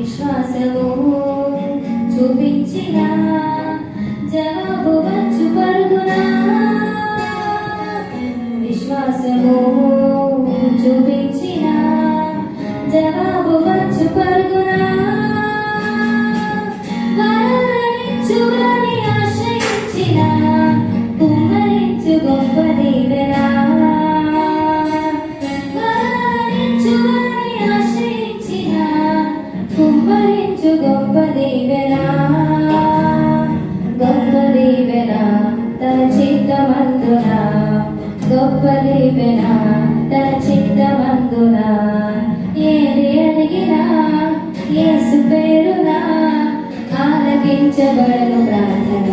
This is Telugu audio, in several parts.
విశ్వాసము చూపించిన జవాబు వచ్చు పరుగునా. విశ్వాసము చూపించిన జవాబు వచ్చు పరుగునా. వరాలనిచ్చువని ఆశ్రయించిన కుమ్మరించు గొప్ప దీవెనా. వరాలనిచ్చువని ఆశ్రయించిన కుమ్మరించు గొప్ప దీవెనా. గొప్ప దీవెనా తన చిత్తమందున, గొప్ప దీవెనా తన చిత్తమందున. ఏది అడిగినా యేసు పేరున ఆలకించబడను ప్రార్థన.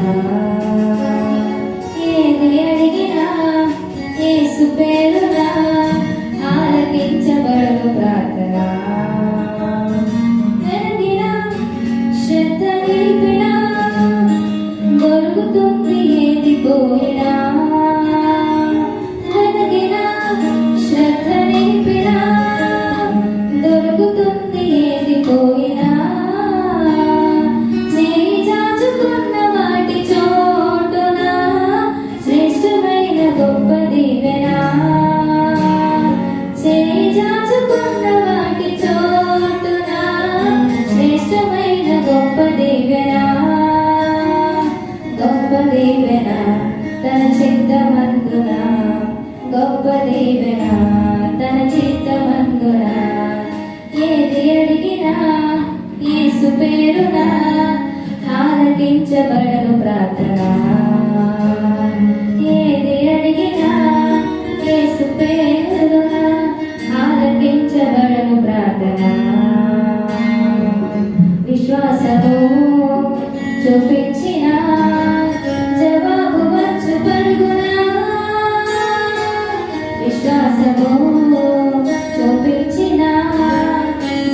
ఏది అడిగినా యేసు పేరున ఆలకించబడను ప్రార్థన. వెనదినా శ్రద్ధ నిలిపినా దొరుకుతుంది ఏది పోయినా. వెనదినా శ్రద్ధ నిలిపినా దొరుకుతుంది ఏది పోయినా. చేయి చాచుకున్న వాటి చోటున శ్రేష్టమైన గొప్ప దీవెనా. చేయి చాచుకున్న వాటి చోటున శ్రేష్టమైన గొప్ప దీవెనా. గొప్ప దీవెనా తన చిత్తమందున, గొప్ప దీవెనా తన చిత్తమందున. ఏది అడిగినా యేసు పేరున ఆలకించబడను ప్రార్థన. ఏది అడిగినా యేసు పేరున ఆలకించబడను ప్రార్థన. విశ్వాసము చూపించిన జవాబు వచ్చు పరుగునా. విశ్వాసము చూపించిన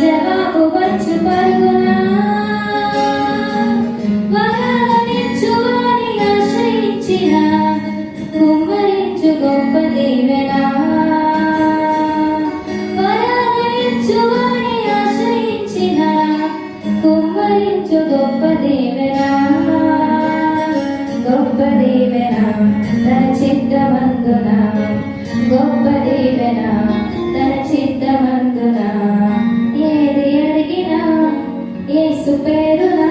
జవాబు వచ్చు పరుగునా. వరాలనిచ్చువని ఆశ్రయించిన కుమ్మరించు గొప్ప దీవెనా. వరాలనిచ్చువని ఆశ్రయించిన కుమ్మరించు గొప్ప దీవెనా. గొప్ప దీవెనా తన చిత్తమందున, గొప్ప దీవెనా తన చిత్తమందున. ఏది అడిగినా యేసు పేరున